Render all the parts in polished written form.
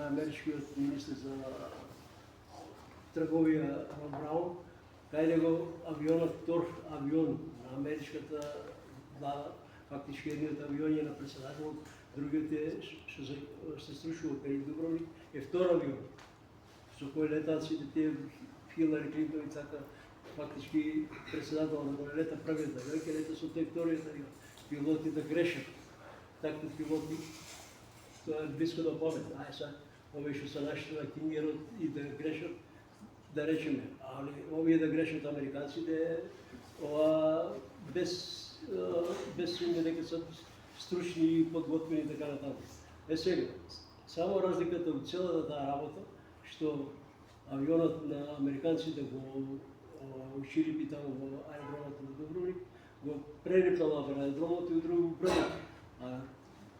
америчкиот министр за трговија Рон Браун, кај него авионот, втор авион на америчката влада, фактички едниот авион е на председателот, другиот што се струшува кај Дубровник, е втор авион, со кој летаат сите тие Хилари Клинтон и така, фактички председател на кој лета првиот авион, ке лета со тој вториот авион. Пилоти да грешат, такви пилоти, тоа е близко до памет. Сега, овие што се нашите на Кингерот и да грешат, да речеме, али овие да грешат американците, ова без сумња дека се стручни и подготвени и така натаму. Сега, само разликата од целата таа работа, што авионот на американците го учирипи таму во аеродромот на Дубровник, го прерипнал на аеродромот и друго го прелепи. А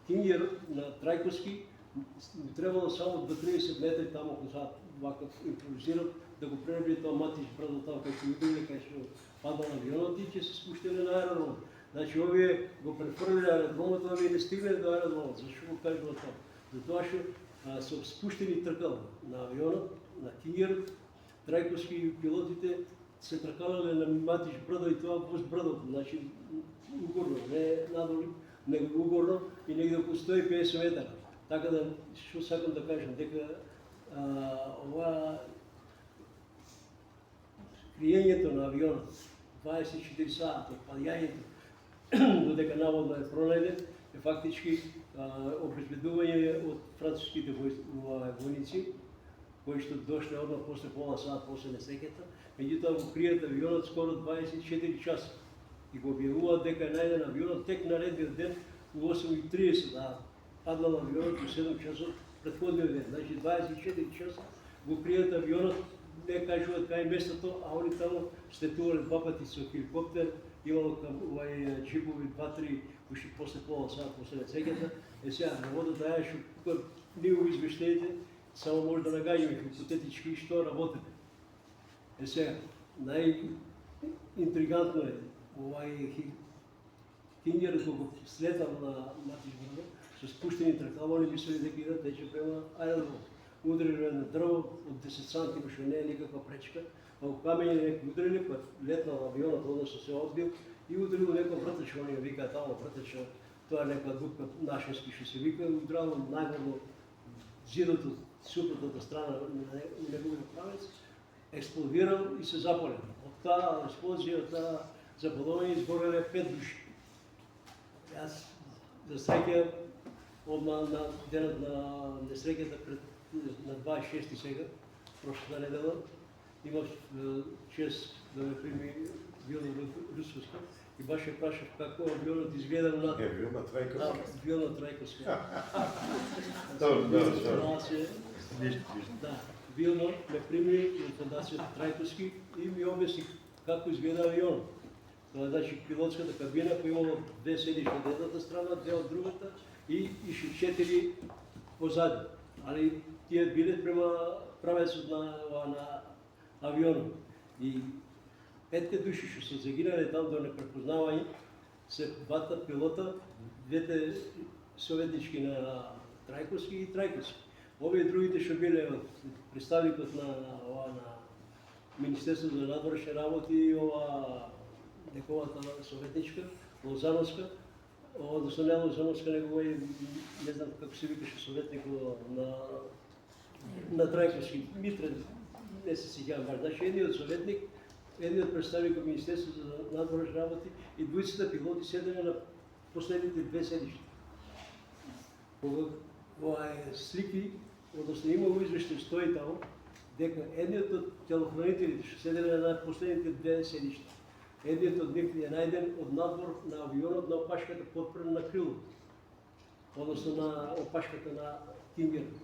Кингерот на Трајковски требало само до 30 метри таму кога ваков импровизирал да го прелепи тоа матич брдо таму кај што удриле, кај што падал авионот и ќе се спуштиле на аеродромот. Значи овие го префрлиле аеродромот, овие не стигнале до аеродромот. Зашто го кажувам тоа? Затоа што со спуштени тркал на авионот, на Кингерот, Трајковски пилотите се тркалале на матич брдо и тоа воз брдото, значи угорно, не надолу, него угорно и негде околу 150 метра. Така да, што сакам да кажам, дека ова криењето на авионот 24 сати, паѓањето додека наводно е пронајден, е фактички обезбедување од француските војници, кои што дошле одмah после пола сат после несреќата, меѓутоа го кријат авионот скоро 24 часа и го објавуваат дека е најден авионот тек наредниот ден у 8:30, а паднал авионот у 7 часот претходниот ден. Значи 24 часа го кријат авионот, не кажуваат кај местото, а они таму слетувале два пати со хеликоптер, имало джипови 2-3 уште после пола сат после несреќата. Сега работата е што тука ние во извештаите само може да нагаѓаме хипотетички што работите. Сега, најинтригантно е овај Кингерот кога слетал на матич брдо, со спуштени тркала, они мислели дека идат тече према аеродром. Удриле на дрво од 10 сантима, што не е никаква пречка, а у камење некои удрили, па летнал авионот, односно се одбил и удрил некоја вртачка, они викаат тамо вртачка, тоа е некоја дупка нашински што се вика, удрало најголо зидот од супротната страна на неговиот правец, експлодирал и се запалил. Од таа експлозија, таа запалување изгореле 5 души. Јас, за среќа, одма на денот на несреќата на 26 сега, прошлата недела, имав чест да ме прими Вилна Русовска и баш ја прашав како авионот изгледа на Вилна Трајковска. Вилна Трајковска. Да, Вилна ме прими од фондацијата Трајковски и ми објасни како изгледа авионот. Тоа значи пилотската кабина која имала 2 седишта од едната страна, 2 од другата и 4 позади. Али тие биле према правецот на авионот. И 5 души што се загинале там до непрепознавање се двата пилота, двете советнички на Трајковски и Трајковски. Овие другите што биле од представникот на Министерството за надворешни работи и неговата советничка, Лозановска, односно не Лозановска, него не знам како се викаше советникот на Трајковски, Митре, не се сеќавам баш. Значи едниот советник, едниот представник од Министерството за надворешни работи и двојцата пилоти седеле на последните 2 седишта. Ова е слики, односно имало извештај стои таму, дека едниот од телохранителите што седеле на последните 2 седишта, едниот од нив е најден од надвор на авионот на опашката подпрена на крилото, односно на опашката на Кингерот.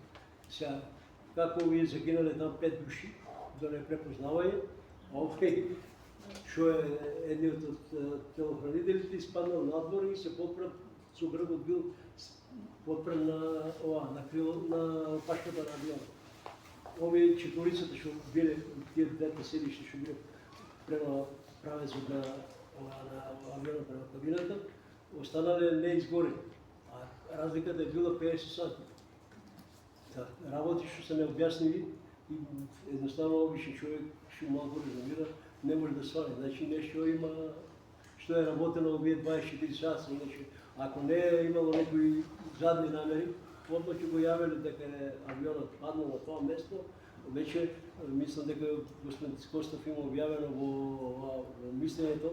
Сега, како овие загинале там 5 души, до непрепознавање, а овој што е едниот од телохранителите испаднал надвор и се подпрен со грбот бил подпрен на крило на опашката на авионот. Овие четворицата што биле тие двете седишта што биле према правецот на авионот према кабината, останале неизгорени, а разликата е била 50 сантима. работи што се необјасниви и едноставно обичен човек што малку резонира не може да свали. Значи нешто има што е работено овие 24 часа, иначе ако не е имало некои задни намери, одма ќе го јавеле дека авионот паднал на тоа место, веќе мислам дека господин Костов има објавено во мислењето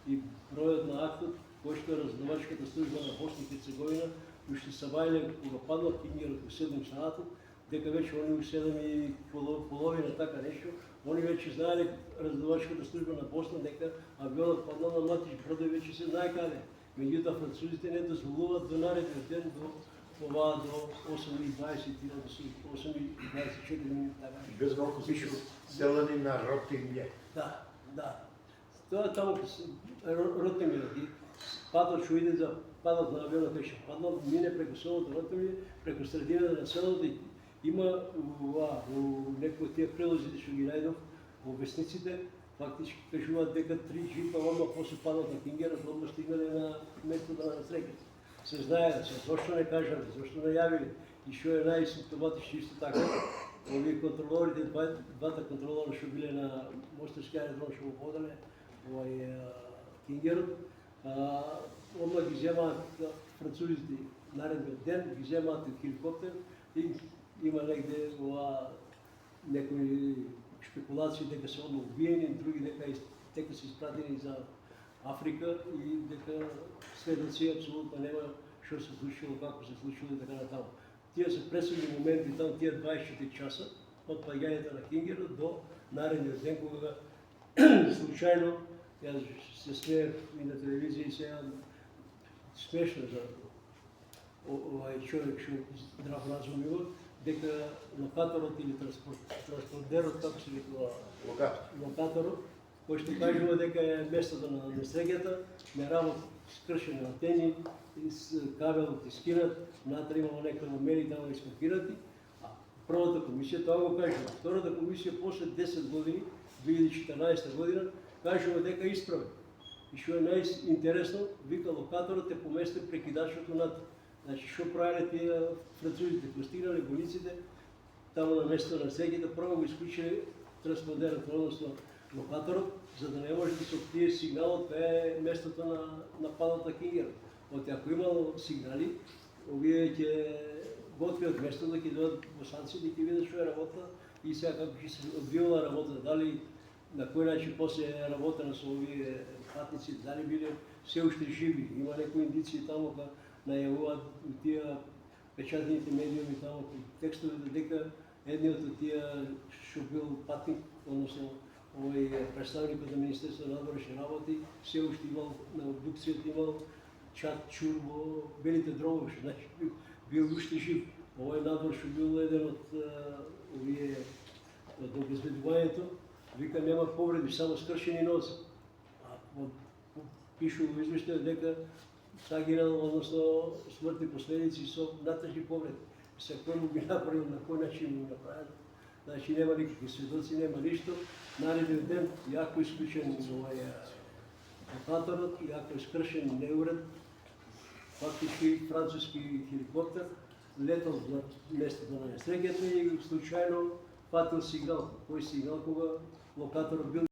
и бројот на актот кој што е разузнавачката служба на Босна и Херцеговина уште се бајле кога паднал Кингерот во 7 саатот, дека веќе они у 7 и половина така нешто, они веќе знаеле разузнавачката служба на Босна дека авионот паднал на Матиш Бродој, веќе се знае каде. Меѓутоа французите не дозволуваат до наредниот ден до 8:20 или до 8:24 минути така. Без малку пише селени на Ротингер. Да. Тоа таму Ротингер, патот што иде за падот на авионот беше паднал, мине преку селото Ротингер, преку средината на селото и има во некои од тие прилозите што ги најдов во вестниците, фактички кажуваат дека 3 джипа одма после падот на Кингерот одма стигнале на местото на несреќата. Се знае, зошто не кажале, зошто не јавиле и што е најсимптоматично исто така. Овие контролорите, двата контролора што биле на мостарски аеродром што го водале Кингерот, одма ги земаат французите наредниот ден, ги земаат хеликоптер и има негде некои шпекулации дека се одма убиени, други дека се испратени за Африка и дека следоци апсолутно нема што се случило, како се случило и така натаму. Тие се пресудни моменти таму, тие 24 часа од паѓањето на Кингерот до наредниот ден кога случајно јас се смеев и на телевизија и сега смешно за овај човек што здрав разум има, дека локаторот или транспортерот, како се викува локаторот, кој што кажува дека е местото на несреќата, не работи скршени антени, кабелот искинат, внатре имало некои номери таму ископирати. Првата комисија тоа го кажува. Втората комисија после 10 години, 2014 година, кажува дека исправен. И што е најинтересно, вика локаторот е поместен прекидачот унатре. Значи, што правиле тие французите? Постигнале војниците таму на место на несреќата, прво го исклучиле транспондерот, односно локаторот, за да не може да се оттие сигналот кај е местото на падот на Кингерот. Оти ако имало сигнали, овие ќе го откриат место да ќе дојдат босанци да ќе видат што е работа и сега како ќе се одвивала работа, дали на кој начин после е работена со овие патници, дали биле се уште живи. Има некои индиции таму кога најавуваат тие печатните медиуми таму текстовите дека едниот од тие што бил патник, односно овој представникот на Министерството на надворешни работи, се уште имал на обдукцијата имал чат чур во белите дробови, што значи бил уште жив. Овој надвор што бил еден од овие од обезбедувањето, вика нема повреди, само скршени нозе. Пишу во извештајот дека загинал, односно смртни последици со натежни повреди. Се кој му ги направил, на кој начин му направил. Значи нема никакви сведоци, нема ништо. Наредниот ден јако исклучен овој локаторот, јако искршен неуред, фактички француски хеликоптер летал на местото на несреќата и случајно фатил сигнал. Кој сигнал кога локаторот бил